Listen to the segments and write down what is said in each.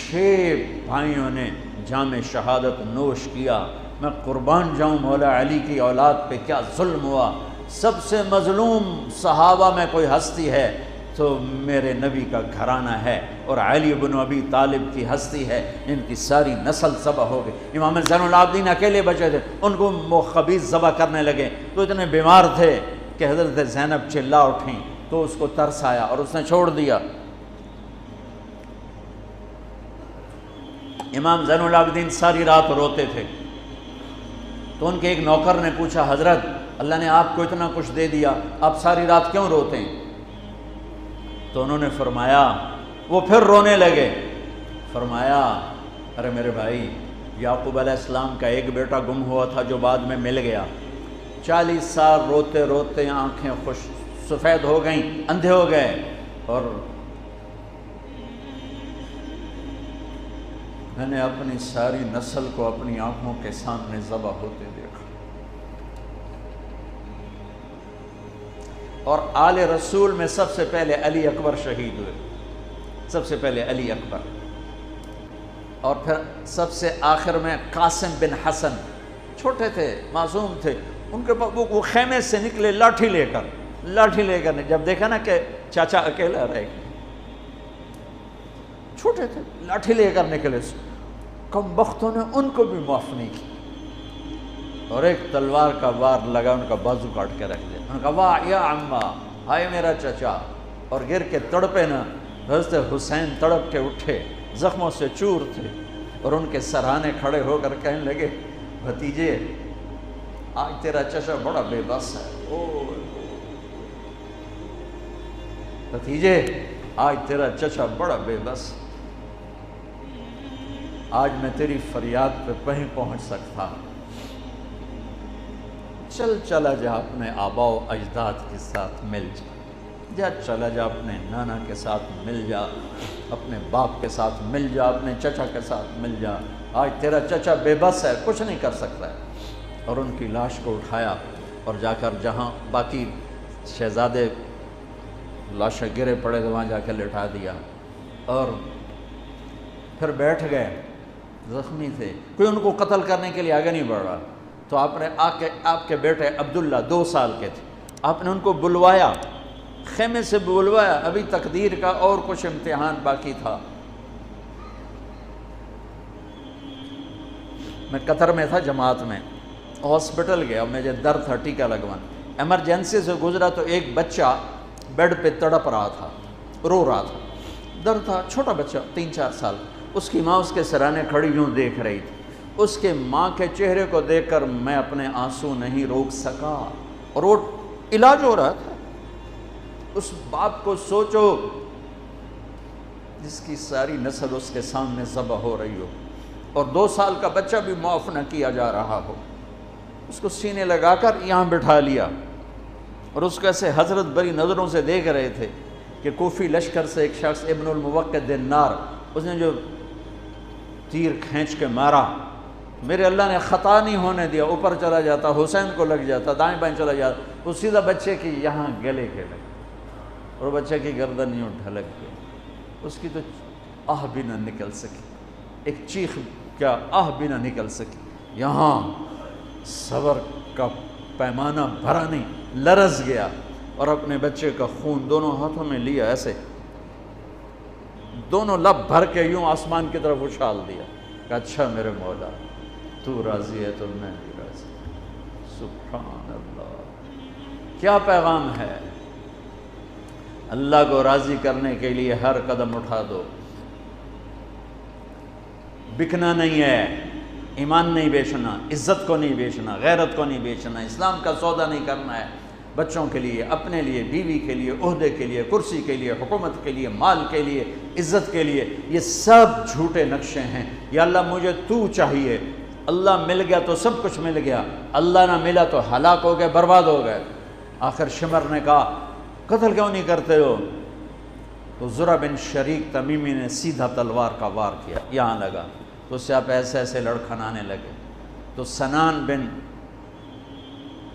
6 بھائیوں نے جام شہادت نوش کیا۔ میں قربان جاؤں مولا علی کی اولاد پہ کیا ظلم ہوا۔ سب سے مظلوم صحابہ میں کوئی ہستی ہے تو میرے نبی کا گھرانہ ہے، اور علی بن ابی طالب کی ہستی ہے جن کی ساری نسل ذبح ہو گئی۔ امام زین العابدین اکیلے بچے تھے، ان کو وہ خبیث ذبح کرنے لگے تو اتنے بیمار تھے کہ حضرت زینب چلا اٹھیں تو اس کو ترس آیا اور اس نے چھوڑ دیا۔ امام زین العابدین ساری رات روتے تھے تو ان کے ایک نوکر نے پوچھا، حضرت اللہ نے آپ کو اتنا کچھ دے دیا، آپ ساری رات کیوں روتے ہیں؟ تو انہوں نے فرمایا، وہ پھر رونے لگے، فرمایا ارے میرے بھائی، یعقوب علیہ السلام کا ایک بیٹا گم ہوا تھا جو بعد میں مل گیا، 40 سال روتے روتے آنکھیں خوش سفید ہو گئیں، اندھے ہو گئے، اور میں نے اپنی ساری نسل کو اپنی آنکھوں کے سامنے ذبح ہوتے دیکھا۔ اور آل رسول میں سب سے پہلے علی اکبر شہید ہوئے، سب سے پہلے علی اکبر، اور پھر سب سے آخر میں قاسم بن حسن، چھوٹے تھے، معصوم تھے، ان کے پاس وہ خیمے سے نکلے لاٹھی لے کر جب دیکھا نا کہ چاچا اکیلا رہ گیا، چھوٹے تھے، لاٹھی لے کر نکلے، کم بختوں نے ان کو بھی معاف نہیں کی، اور ایک تلوار کا وار لگا، ان کا بازو کاٹ کے رکھ دیا، ان کا واہ یا عمہ، ہائے میرا چچا، اور گر کے تڑپے نا، حضرت حسین تڑپ کے اٹھے، زخموں سے چور تھے، اور ان کے سرہانے کھڑے ہو کر کہنے لگے، بھتیجے آج تیرا چچا بڑا بے بس ہے، بھتیجے آج تیرا چچا بڑا بے بس، آج میں تیری فریاد پہ کہیں پہنچ سکتا، چلا جا اپنے آباء و اجداد کے ساتھ مل جا، چلا جا اپنے نانا کے ساتھ مل جا، اپنے باپ کے ساتھ مل جا، اپنے چچا کے ساتھ مل جا، آج تیرا چچا بے بس ہے، کچھ نہیں کر سکتا ہے۔ اور ان کی لاش کو اٹھایا اور جا کر جہاں باقی شہزادے لاشیں گرے پڑے تھے وہاں جا کے لٹا دیا، اور پھر بیٹھ گئے، زخمی تھے، کوئی ان کو قتل کرنے کے لیے آگے نہیں بڑھ رہا، تو آپ نے آپ کے بیٹے عبداللہ 2 سال کے تھے، آپ نے ان کو بلوایا، خیمے سے بلوایا، ابھی تقدیر کا اور کچھ امتحان باقی تھا۔ میں قطر میں تھا جماعت میں، ہاسپٹل گیا، مجھے درد تھا ٹیکا لگوانا، ایمرجنسی سے گزرا تو ایک بچہ بیڈ پہ تڑپ رہا تھا، رو رہا تھا، درد تھا، چھوٹا بچہ 3-4 سال، اس کی ماں اس کے سرانے کھڑی یوں دیکھ رہی تھی، اس کے ماں کے چہرے کو دیکھ کر میں اپنے آنسو نہیں روک سکا، اور وہ علاج ہو رہا تھا۔ اس باپ کو سوچو جس کی ساری نسل اس کے سامنے ذبح ہو رہی ہو، اور 2 سال کا بچہ بھی معاف نہ کیا جا رہا ہو، اس کو سینے لگا کر یہاں بٹھا لیا، اور اس کو ایسے حضرت بری نظروں سے دیکھ رہے تھے کہ کوفی لشکر سے ایک شخص ابن الموقد النار، اس نے جو تیر کھینچ کے مارا، میرے اللہ نے خطا نہیں ہونے دیا، اوپر چلا جاتا، حسین کو لگ جاتا، دائیں بائیں چلا جاتا، وہ سیدھا بچے کی یہاں گلے کے لگے، اور بچے کی گردن یوں ڈھلک گئی، اس کی تو آہ بھی نہ نکل سکی، ایک چیخ کیا آہ بھی نہ نکل سکی، یہاں صبر کا پیمانہ بھرا نہیں، لرز گیا، اور اپنے بچے کا خون دونوں ہاتھوں میں لیا، ایسے دونوں لب بھر کے یوں آسمان کی طرف اچھال دیا کہ اچھا میرے مولا تو راضی ہے تو میں بھی راضی۔ سبحان اللہ، کیا پیغام ہے! اللہ کو راضی کرنے کے لیے ہر قدم اٹھا دو، بکنا نہیں ہے، ایمان نہیں بیچنا، عزت کو نہیں بیچنا، غیرت کو نہیں بیچنا، اسلام کا سودا نہیں کرنا ہے، بچوں کے لیے، اپنے لیے، بیوی کے لیے، عہدے کے لیے، کرسی کے لیے، حکومت کے لیے، مال کے لیے، عزت کے لیے، یہ سب جھوٹے نقشے ہیں۔ یا اللہ مجھے تو چاہیے، اللہ مل گیا تو سب کچھ مل گیا، اللہ نہ ملا تو ہلاک ہو گئے، برباد ہو گئے۔ آخر شمر نے کہا قتل کیوں نہیں کرتے ہو؟ تو زرع بن شریک تمیمی نے سیدھا تلوار کا وار کیا، یہاں لگا، تو اس سے آپ ایسے ایسے لڑکھنانے لگے، تو سنان بن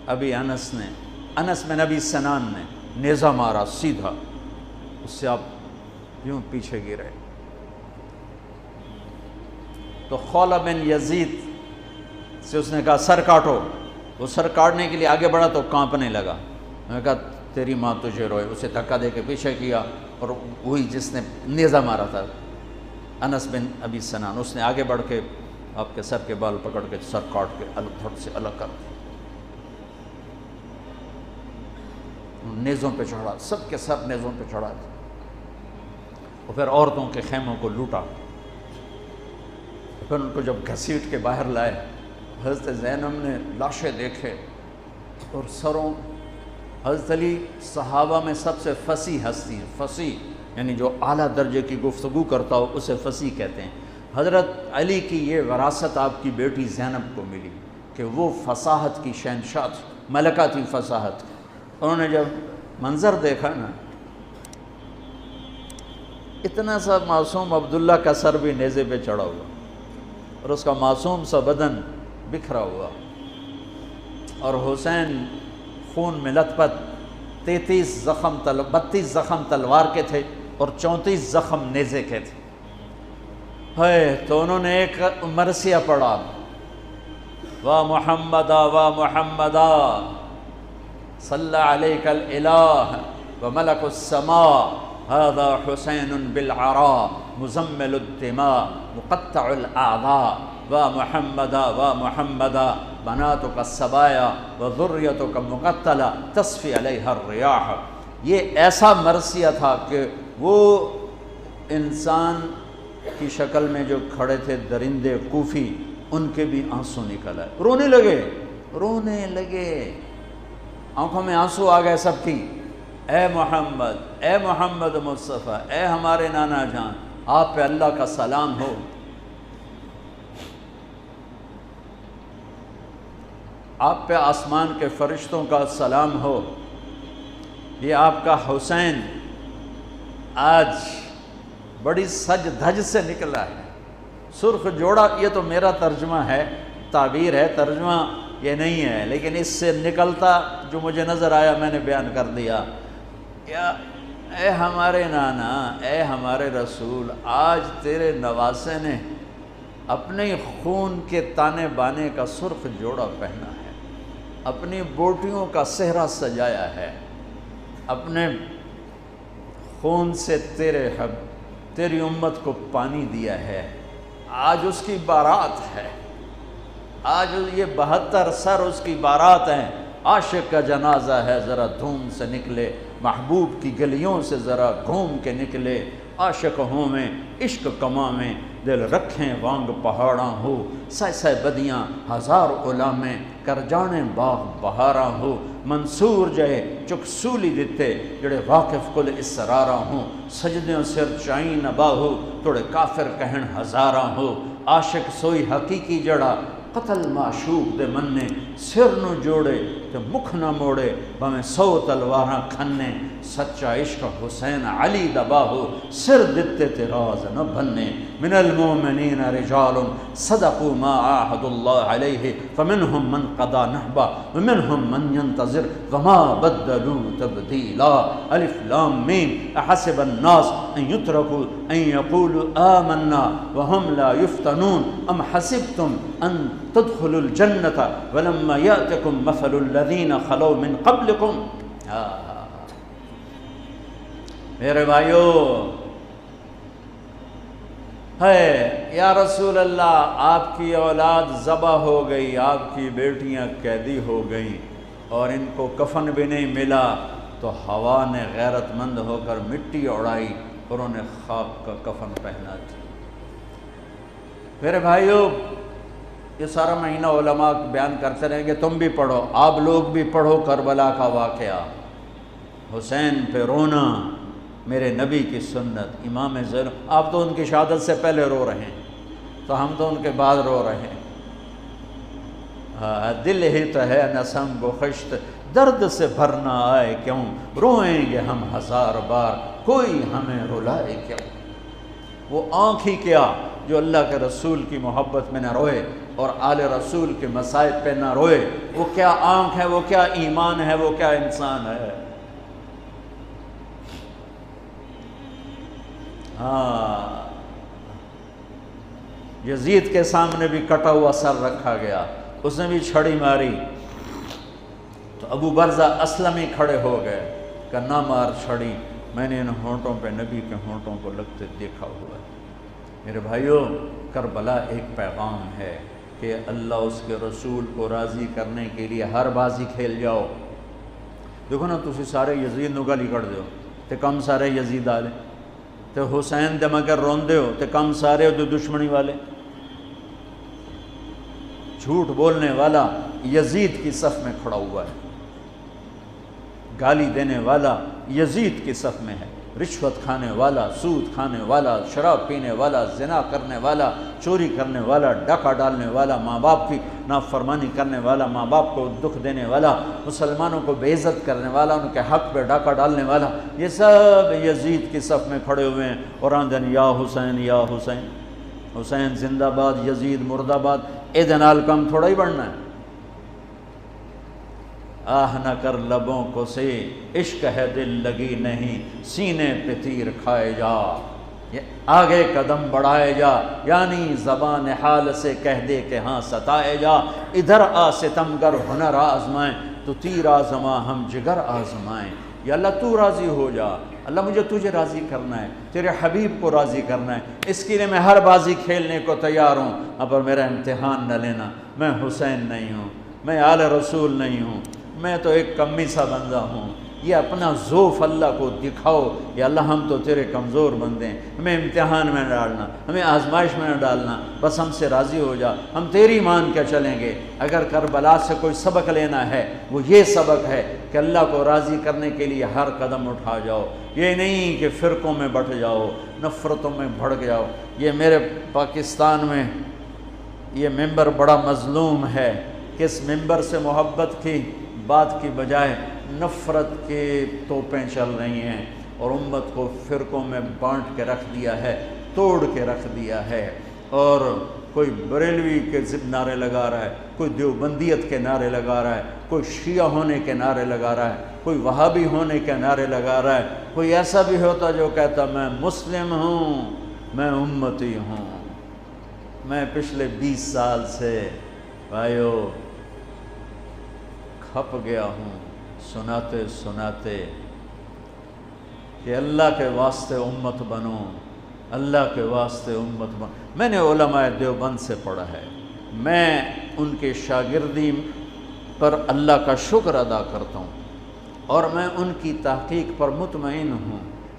ابی انس بن ابی سنان نے نیزہ مارا سیدھا، اس سے آپ یوں پیچھے گرے، تو خولہ بن یزید سے اس نے کہا سر کاٹو. وہ سر کاٹنے کے لیے آگے بڑھا تو کانپنے لگا. میں نے کہا تیری ماں تجھے روئے. اسے دھکا دے کے پیچھے کیا اور وہی جس نے نیزہ مارا تھا انس بن ابی سنان، اس نے آگے بڑھ کے آپ کے سر کے بال پکڑ کے سر کاٹ کے تھوڑ سے الگ کر دیا. نیزوں پہ چڑھا، سب کے سر نیزوں پہ چڑھا دیا. اور پھر عورتوں کے خیموں کو لوٹا. پھر ان کو جب گھسیٹ کے باہر لائے، حضرت زینب نے لاشیں دیکھے اور سروں. حضرت علی صحابہ میں سب سے فصیح ہستی ہیں. فصیح یعنی جو اعلیٰ درجے کی گفتگو کرتا ہو اسے فصیح کہتے ہیں. حضرت علی کی یہ وراثت آپ کی بیٹی زینب کو ملی کہ وہ فصاحت کی شہنشاہ تھی، ملکہ تھی فصاحت. انہوں نے جب منظر دیکھا نا، اتنا سا معصوم عبداللہ کا سر بھی نیزے پہ چڑھا ہوا اور اس کا معصوم سا بدن بکھرا ہوا، اور حسین خون میں لت پت، 32 زخم تلوار کے تھے اور 34 زخم نیزے کے تھے. تو انہوں نے ایک مرثیہ پڑھا، وا محمدا وا محمدا صلی علیک الالہ وملک السماء هذا حسین بالعراء مزمل الدماء مقطع الاعضاء وا محمدا وا محمدا بناتک السبایا وذریتک مقتلہ تصفی علیہا الریاح. یہ ایسا مرثیہ تھا کہ وہ انسان کی شکل میں جو کھڑے تھے درندے کوفی، ان کے بھی آنسو نکل آئے، رونے لگے، آنکھوں میں آنسو آ گئے سب کی. اے محمد مصطفیٰ، اے ہمارے نانا جان، آپ پہ اللہ کا سلام ہو. آپ پہ آسمان کے فرشتوں کا سلام ہو. یہ آپ کا حسین آج بڑی سج دھج سے نکلا ہے، سرخ جوڑا. یہ تو میرا ترجمہ ہے، تعبیر ہے، ترجمہ یہ نہیں ہے، لیکن اس سے نکلتا جو مجھے نظر آیا میں نے بیان کر دیا. اے ہمارے نانا، اے ہمارے رسول، آج تیرے نواسے نے اپنے خون کے تانے بانے کا سرخ جوڑا پہنا ہے، اپنی بوٹیوں کا صحرا سجایا ہے، اپنے خون سے تیری امت کو پانی دیا ہے. آج اس کی بارات ہے، آج یہ 72 سر اس کی بارات ہیں. عاشق کا جنازہ ہے، ذرا دھوم سے نکلے، محبوب کی گلیوں سے ذرا گھوم کے نکلے. عاشق ہوں میں عشق کماں میں، دل رکھیں وانگ پہاڑاں ہو. سہ بدیاں ہزار غلامیں، کر جانے باغ بہاراں ہو. منصور جائے چک سولی دیتے، جڑے واقف کل اسراراں ہوں. سجدیوں سر چائیں نبا ہو، توڑے کافر کہن ہزاراں ہو. عاشق سوئی حقیقی جڑا، قتل معشوق دے مننے. سر نو جوڑے تے مکھ نہ موڑے، بھویں 100 تلواراں کھنے. سچا عشق حسین علی دبا ہو، سر دتے تے راز نہ بھنے. من المؤمنین رجال صدقوا ما عاهدوا الله علیہ فمنهم من قضى نحبہ ومنهم من ينتظر وما بدلوا تبدیلا. الف لام میم. احسب الناس ان يتركوا ان يقولوا آمنا وهم لا يفتنون ام حسبتم ان تدخلوا الجنة ولما يأتكم مثل الذين خلوا من قبلكم. میرے بھائیو، ہے یا رسول اللہ، آپ کی اولاد ذبح ہو گئی، آپ کی بیٹیاں قیدی ہو گئیں اور ان کو کفن بھی نہیں ملا، تو ہوا نے غیرت مند ہو کر مٹی اڑائی اور انہیں خاک کا کفن پہنا دیا. میرے بھائیو، یہ سارا مہینہ علماء بیان کرتے رہیں گے، تم بھی پڑھو، آپ لوگ بھی پڑھو کربلا کا واقعہ. حسین پہ رونا میرے نبی کی سنت. امام زین، آپ تو ان کی شہادت سے پہلے رو رہے ہیں، تو ہم تو ان کے بعد رو رہے ہیں. دل ہی تو ہے نسم بخشت، درد سے بھرنا آئے کیوں، روئیں گے ہم 1000 بار، کوئی ہمیں رلائے کیوں. وہ آنکھ ہی کیا جو اللہ کے رسول کی محبت میں نہ روئے اور آل رسول کے مصائب پہ نہ روئے. وہ کیا آنکھ ہے، وہ کیا ایمان ہے، وہ کیا انسان ہے. یزید کے سامنے بھی کٹا ہوا سر رکھا گیا، اس نے بھی چھڑی ماری تو ابو برزہ اسلمی کھڑے ہو گئے کہ نہ مار چھڑی، میں نے ان ہونٹوں پہ نبی کے ہونٹوں کو لگتے دیکھا ہوا ہے۔ میرے بھائیوں، کربلا ایک پیغام ہے کہ اللہ اس کے رسول کو راضی کرنے کے لیے ہر بازی کھیل جاؤ۔ دیکھو نا، تسی سارے یزید نو گالی کر دیو تے کم سارے یزید والے، تے حسین دے مگر روندے ہو تے کم سارے جو دشمنی والے۔ جھوٹ بولنے والا یزید کی صف میں کھڑا ہوا ہے، گالی دینے والا یزید کی صف میں ہے، رشوت کھانے والا، سود کھانے والا، شراب پینے والا، زنا کرنے والا، چوری کرنے والا، ڈاکہ ڈالنے والا، ماں باپ کی نافرمانی کرنے والا، ماں باپ کو دکھ دینے والا، مسلمانوں کو بے عزت کرنے والا، ان کے حق پہ ڈاکہ ڈالنے والا، یہ سب یزید کی صف میں کھڑے ہوئے ہیں اور آندن یا حسین یا حسین، حسین زندہ باد، یزید مردہ باد۔ اے دنال کم تھوڑا ہی بڑھنا ہے۔ آہ نہ کر لبوں کو سے عشق ہے دل لگی نہیں، سینے پہ تیر کھائے جا، یہ آگے قدم بڑھائے جا، یعنی زبان حال سے کہہ دے کہ ہاں ستائے جا، ادھر آ ستمگر ہنر آزمائیں، تو تیر آزما ہم جگر آزمائیں۔ یا اللہ تو راضی ہو جا، اللہ مجھے تجھے راضی کرنا ہے، تیرے حبیب کو راضی کرنا ہے، اس کے لیے میں ہر بازی کھیلنے کو تیار ہوں، پر میرا امتحان نہ لینا، میں حسین نہیں ہوں، میں آل رسول نہیں ہوں، میں تو ایک کمی سا بندہ ہوں، یہ اپنا ذوف اللہ کو دکھاؤ، یا اللہ ہم تو تیرے کمزور بندے ہیں، ہمیں امتحان میں نہ ڈالنا، ہمیں آزمائش میں نہ ڈالنا، بس ہم سے راضی ہو جا، ہم تیری مان کے چلیں گے۔ اگر کربلا سے کوئی سبق لینا ہے وہ یہ سبق ہے کہ اللہ کو راضی کرنے کے لیے ہر قدم اٹھا جاؤ، یہ نہیں کہ فرقوں میں بٹ جاؤ، نفرتوں میں بھڑک جاؤ۔ یہ میرے پاکستان میں یہ ممبر بڑا مظلوم ہے کہ اس ممبر سے محبت کی بات کی بجائے نفرت کے توپیں چل رہی ہیں اور امت کو فرقوں میں بانٹ کے رکھ دیا ہے، توڑ کے رکھ دیا ہے، اور کوئی بریلوی کے ضد نعرے لگا رہا ہے، کوئی دیوبندیت کے نعرے لگا رہا ہے، کوئی شیعہ ہونے کے نعرے لگا رہا ہے، کوئی وہابی ہونے کے نعرے لگا رہا ہے، کوئی ایسا بھی ہوتا جو کہتا میں مسلم ہوں، میں امتی ہوں۔ میں پچھلے 20 سال سے بھائیو کھپ گیا ہوں سناتے سناتے کہ اللہ کے واسطے امت بنو، اللہ کے واسطے امت بنو۔ میں نے علماء دیوبند سے پڑھا ہے، میں ان کے شاگردی پر اللہ کا شکر ادا کرتا ہوں اور میں ان کی تحقیق پر مطمئن ہوں،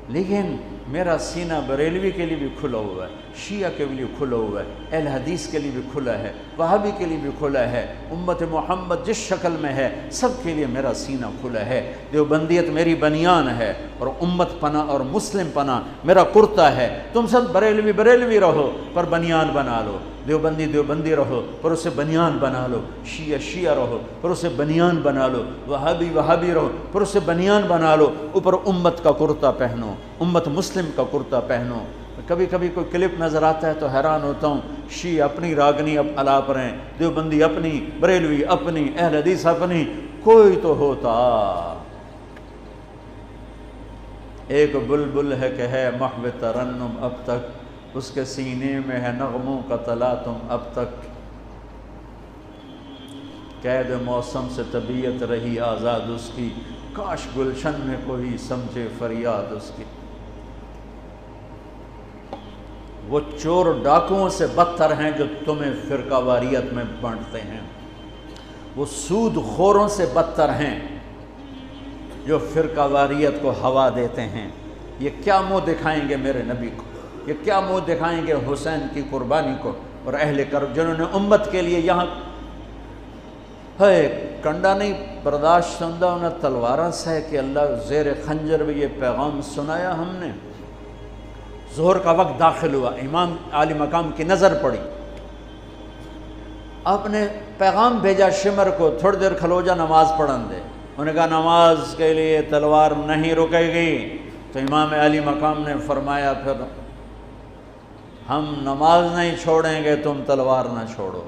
لیکن میرا سینہ بریلوی کے لیے بھی کھلا ہوا ہے، شیعہ کے لیے کھلا ہوا ہے، اہل حدیث کے لیے بھی کھلا ہے، وہابی کے لیے بھی کھلا ہے، امت محمد جس شکل میں ہے سب کے لیے میرا سینہ کھلا ہے۔ دیوبندیت میری بنیان ہے اور امت پناہ اور مسلم پناہ میرا کرتا ہے۔ تم سب بریلوی بریلوی رہو پر بنیان بنا لو، دیوبندی دیوبندی رہو پر اسے بنیان بنا لو، شیعہ شیعہ رہو پر اسے بنیان بنا لو، وہابی وہابی رہو پر اسے بنیان بنا لو، اوپر امت کا کرتا پہنو، امت مسلم کا کرتا پہنو۔ کبھی کبھی کوئی کلپ نظر آتا ہے تو حیران ہوتا ہوں، شیعہ اپنی راگنی اب الاپ رہے ہیں، دیوبندی اپنی، بریلوی اپنی، اہل حدیث اپنی، کوئی تو ہوتا۔ ایک بلبل ہے کہ ہے محو ترنم اب تک، اس کے سینے میں ہے نغموں کا تلاطم اب تک، قید موسم سے طبیعت رہی آزاد اس کی، کاش گلشن میں کوئی سمجھے فریاد اس کی۔ وہ چور ڈاکوؤں سے بدتر ہیں جو تمہیں فرقہ واریت میں بانٹتے ہیں، وہ سود خوروں سے بدتر ہیں جو فرقہ واریت کو ہوا دیتے ہیں۔ یہ کیا منہ دکھائیں گے میرے نبی کو، یہ کیا منہ دکھائیں گے حسین کی قربانی کو اور اہل کرب جنہوں نے امت کے لیے یہاں ہے کنڈا نہیں برداشت ہوندہ انہیں تلوارہ سے کہ اللہ زیر خنجر بھی یہ پیغام سنایا ہم نے۔ ظہر کا وقت داخل ہوا، امام عالی مقام کی نظر پڑی، آپ نے پیغام بھیجا شمر کو تھوڑی دیر کھلو جا نماز پڑھن دے، انہوں نے کہا نماز کے لیے تلوار نہیں رکے گی، تو امام عالی مقام نے فرمایا پھر ہم نماز نہیں چھوڑیں گے تم تلوار نہ چھوڑو۔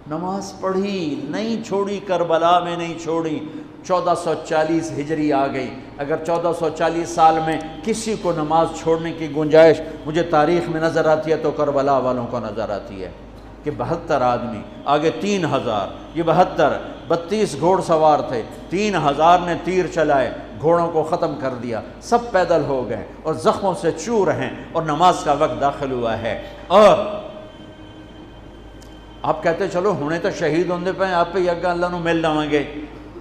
نماز پڑھی، نہیں چھوڑی، کربلا میں نہیں چھوڑی۔ 1440 ہجری آ گئی، اگر 1440 سال میں کسی کو نماز چھوڑنے کی گنجائش مجھے تاریخ میں نظر آتی ہے تو کربلا والوں کو نظر آتی ہے کہ 72 آدمی، آگے 3000، یہ 72، 32 گھوڑ سوار تھے، 3000 نے تیر چلائے، گھوڑوں کو ختم کر دیا، سب پیدل ہو گئے اور زخموں سے چور ہیں، اور نماز کا وقت داخل ہوا ہے۔ اور آپ کہتے چلو ہونے تو شہید ہوندے پہ آپ پہ یگا اللہ نو مل جاؤں گے۔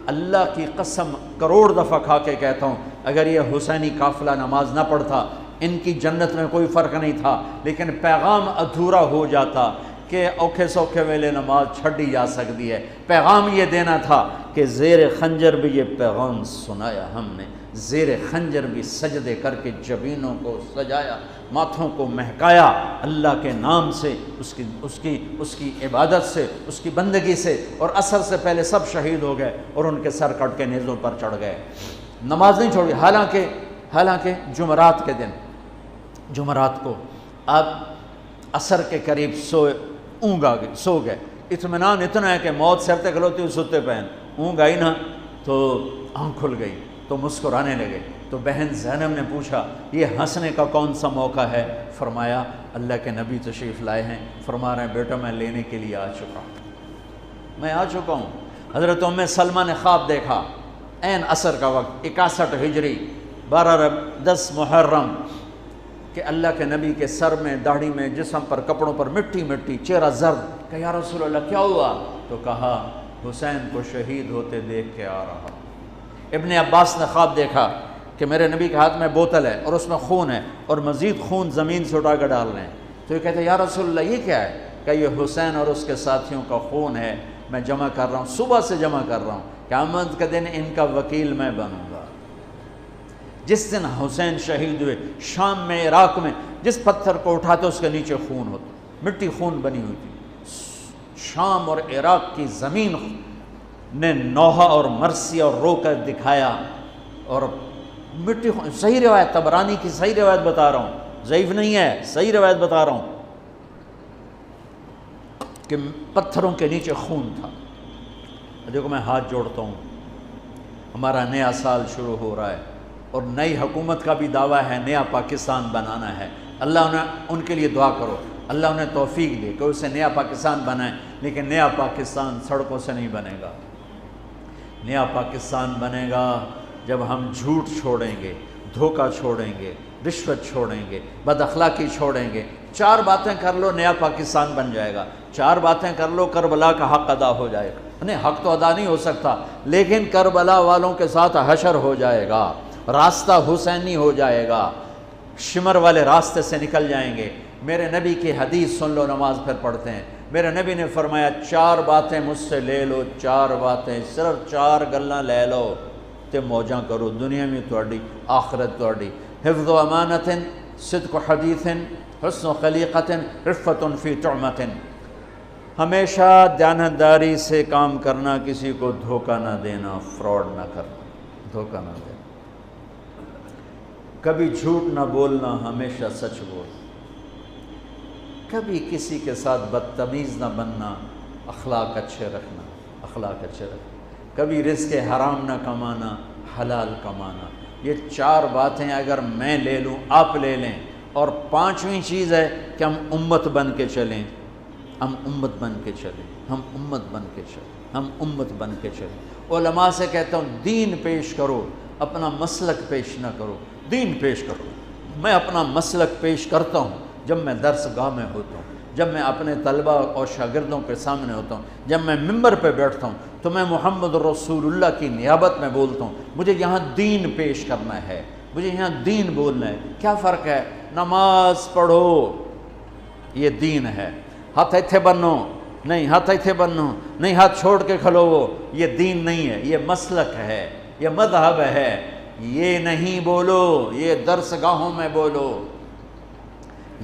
اللہ کی قسم کروڑ دفعہ کھا کے کہتا ہوں، اگر یہ حسینی قافلہ نماز نہ پڑھتا ان کی جنت میں کوئی فرق نہیں تھا، لیکن پیغام ادھورا ہو جاتا کہ اوکھے سوکھے ویلے نماز چھڑی جا سکتی ہے۔ پیغام یہ دینا تھا کہ زیر خنجر بھی یہ پیغام سنایا ہم نے، زیر خنجر بھی سجدے کر کے جبینوں کو سجایا، ماتھوں کو مہکایا اللہ کے نام سے، اس کی عبادت سے، اس کی بندگی سے، اور عصر سے پہلے سب شہید ہو گئے اور ان کے سر کٹ کے نیزوں پر چڑھ گئے۔ نماز نہیں چھوڑی، حالانکہ جمعرات کے دن، جمعرات کو آپ عصر کے قریب سو گئے، اطمینان اتنا ہے کہ موت سر تے کھلوتی ہوئی ستے پہن، اونگ آئی نا تو آنکھ کھل گئی تو مسکرانے لگے۔ تو بہن زینب نے پوچھا یہ ہنسنے کا کون سا موقع ہے؟ فرمایا اللہ کے نبی تشریف لائے ہیں، فرما رہے ہیں بیٹا میں لینے کے لیے آ چکا ہوں۔ حضرت ام سلمہ نے خواب دیکھا، عین عصر کا وقت، 61 ہجری، 10 محرم، کہ اللہ کے نبی کے سر میں، داڑھی میں، جسم پر، کپڑوں پر مٹی مٹی، چہرہ زرد۔ کہ یا رسول اللہ کیا ہوا؟ تو کہا حسین کو شہید ہوتے دیکھ کے آ رہا۔ ابن عباس نے خواب دیکھا کہ میرے نبی کے ہاتھ میں بوتل ہے اور اس میں خون ہے، اور مزید خون زمین سے اٹھا کر ڈال رہے ہیں۔ تو یہ کہتے ہیں یا رسول اللہ یہ کیا ہے؟ کہ یہ حسین اور اس کے ساتھیوں کا خون ہے، میں جمع کر رہا ہوں، صبح سے جمع کر رہا ہوں، قیامت کے دن ان کا وکیل میں بنوں گا۔ جس دن حسین شہید ہوئے شام میں، عراق میں، جس پتھر کو اٹھاتے اس کے نیچے خون ہوتا، مٹی خون بنی ہوئی تھی۔ شام اور عراق کی زمین نے نوحہ اور مرثیہ اور رو کر دکھایا، اور مٹی خون، صحیح روایت، طبرانی کی صحیح روایت بتا رہا ہوں، ضعیف نہیں ہے، صحیح روایت بتا رہا ہوں کہ پتھروں کے نیچے خون تھا۔ دیکھو میں ہاتھ جوڑتا ہوں، ہمارا نیا سال شروع ہو رہا ہے اور نئی حکومت کا بھی دعویٰ ہے، نیا پاکستان بنانا ہے۔ اللہ انہیں ان کے لیے دعا کرو، اللہ انہیں توفیق دے کہ اسے نیا پاکستان بنائیں، لیکن نیا پاکستان سڑکوں سے نہیں بنے گا۔ نیا پاکستان بنے گا جب ہم جھوٹ چھوڑیں گے، دھوکہ چھوڑیں گے، رشوت چھوڑیں گے، بد اخلاقی چھوڑیں گے۔ 4 باتیں کر لو نیا پاکستان بن جائے گا، 4 باتیں کر لو کربلا کا حق ادا ہو جائے گا۔ نہیں، حق تو ادا نہیں ہو سکتا، لیکن کربلا والوں کے ساتھ حشر ہو جائے گا، راستہ حسینی ہو جائے گا، شمر والے راستے سے نکل جائیں گے۔ میرے نبی کی حدیث سن لو، نماز پھر پڑھتے ہیں۔ میرے نبی نے فرمایا 4 باتیں مجھ سے لے لو، 4 باتیں، صرف 4 گلاں لے لو تے موجاں کرو، دنیا میں تہاڈی، آخرت تہاڈی۔ حفظ و امانت، صدق و حدیث، حسن و خلیقت، رفت فی طعمت۔ ہمیشہ دیانتداری سے کام کرنا، کسی کو دھوکہ نہ دینا، فراڈ نہ کرنا، دھوکہ نہ دینا، کبھی جھوٹ نہ بولنا، ہمیشہ سچ بول، کبھی کسی کے ساتھ بدتمیز نہ بننا، اخلاق اچھے رکھنا، اخلاق اچھے رکھنا، کبھی رزق حرام نہ کمانا، حلال کمانا۔ یہ 4 باتیں اگر میں لے لوں، آپ لے لیں، اور 5ویں چیز ہے کہ ہم امت بن کے چلیں، ہم امت بن کے چلیں، ہم امت بن کے چلیں، ہم امت بن کے چلیں۔ علماء سے کہتا ہوں دین پیش کرو، اپنا مسلک پیش نہ کرو، دین پیش کرو۔ میں اپنا مسلک پیش کرتا ہوں جب میں درس گاہ میں ہوتا ہوں، جب میں اپنے طلبہ اور شاگردوں کے سامنے ہوتا ہوں، جب میں ممبر پہ بیٹھتا ہوں تو میں محمد رسول اللہ کی نیابت میں بولتا ہوں۔ مجھے یہاں دین پیش کرنا ہے، مجھے یہاں دین بولنا ہے۔ کیا فرق ہے؟ نماز پڑھو، یہ دین ہے۔ ہاتھ ایتھے بنو، نہیں ہاتھ ایتھے بنو، نہیں ہاتھ چھوڑ کے کھلو، وہ یہ دین نہیں ہے، یہ مسلک ہے، یہ مذہب ہے۔ یہ نہیں بولو، یہ درس گاہوں میں بولو،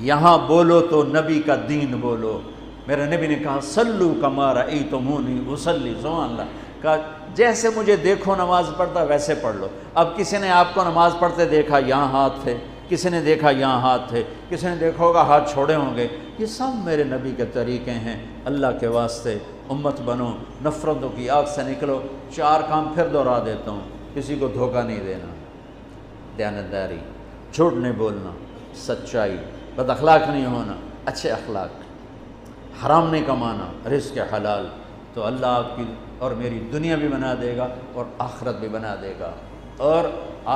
یہاں بولو تو نبی کا دین بولو۔ میرے نبی نے کہا صلو کما رأیتمونی اصلی، سبحان اللہ، کہا جیسے مجھے دیکھو نماز پڑھتا ویسے پڑھ لو۔ اب کسی نے آپ کو نماز پڑھتے دیکھا، یہاں ہاتھ تھے، کسی نے دیکھا یہاں ہاتھ تھے، کسی نے دیکھا ہوگا ہاتھ چھوڑے ہوں گے۔ یہ سب میرے نبی کے طریقے ہیں۔ اللہ کے واسطے امت بنو، نفرتوں کی آگ سے نکلو۔ 4 کام پھر دہرا دیتا ہوں، کسی کو دھوکہ نہیں دینا، دیانتداری، جھوٹ نہیں بولنا، سچائی، بد اخلاق نہیں ہونا، اچھے اخلاق، حرام نہیں کمانا، رزق حلال، تو اللہ آپ کی اور میری دنیا بھی بنا دے گا اور آخرت بھی بنا دے گا۔ اور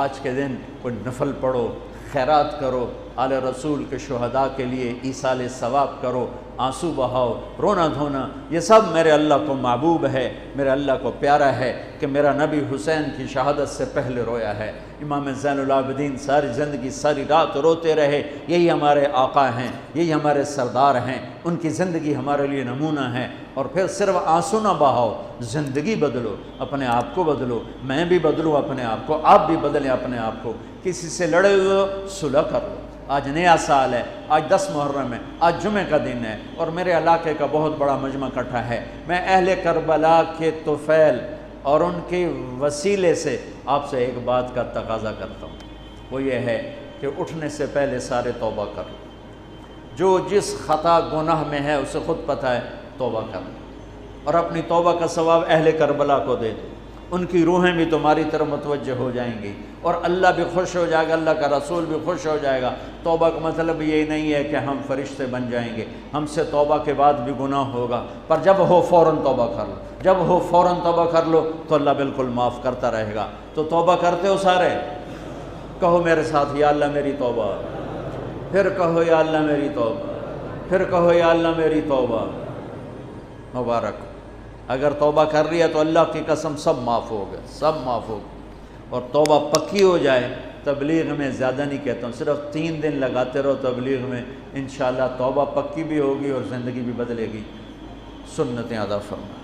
آج کے دن کوئی نفل پڑھو، خیرات کرو، آل رسول کے شہداء کے لیے ایصال ثواب کرو، آنسو بہاؤ، رونا دھونا، یہ سب میرے اللہ کو محبوب ہے، میرے اللہ کو پیارا ہے کہ میرا نبی حسین کی شہادت سے پہلے رویا ہے۔ امام زین العابدین ساری زندگی ساری رات روتے رہے، یہی ہمارے آقا ہیں، یہی ہمارے سردار ہیں، ان کی زندگی ہمارے لیے نمونہ ہے۔ اور پھر صرف آنسو نہ بہاؤ، زندگی بدلو، اپنے آپ کو بدلو، میں بھی بدلوں اپنے آپ کو، آپ بھی بدلیں اپنے آپ کو۔ کسی سے لڑے ہوئے ہو صلح کر لو، آج نیا سال ہے، آج 10 محرم ہے، آج جمعہ کا دن ہے، اور میرے علاقے کا بہت بڑا مجمع اکٹھا ہے۔ میں اہل کربلا کے طفیل اور ان کے وسیلے سے آپ سے ایک بات کا تقاضا کرتا ہوں، وہ یہ ہے کہ اٹھنے سے پہلے سارے توبہ کر لو۔ جو جس خطا گناہ میں ہے اسے خود پتہ ہے، توبہ کر لو، اور اپنی توبہ کا ثواب اہل کربلا کو دے دو۔ ان کی روحیں بھی تمہاری طرف متوجہ ہو جائیں گی، اور اللہ بھی خوش ہو جائے گا، اللہ کا رسول بھی خوش ہو جائے گا۔ توبہ کا مطلب یہ نہیں ہے کہ ہم فرشتے بن جائیں گے، ہم سے توبہ کے بعد بھی گناہ ہوگا، پر جب ہو فوراً توبہ کر لو، جب ہو فوراً توبہ کر لو تو اللہ بالکل معاف کرتا رہے گا۔ تو توبہ کرتے ہو سارے؟ کہو میرے ساتھ، یا اللہ میری توبہ، پھر کہو یا اللہ میری توبہ، پھر کہو یا اللہ میری توبہ۔ مبارک، اگر توبہ کر رہی ہے تو اللہ کی قسم سب معاف ہو گئے، سب معاف ہو گئے۔ اور توبہ پکی ہو جائے، تبلیغ میں زیادہ نہیں کہتا ہوں، صرف 3 دن لگاتے رہو تبلیغ میں، انشاءاللہ توبہ پکی بھی ہوگی اور زندگی بھی بدلے گی۔ سنتیں ادا فرمائیں۔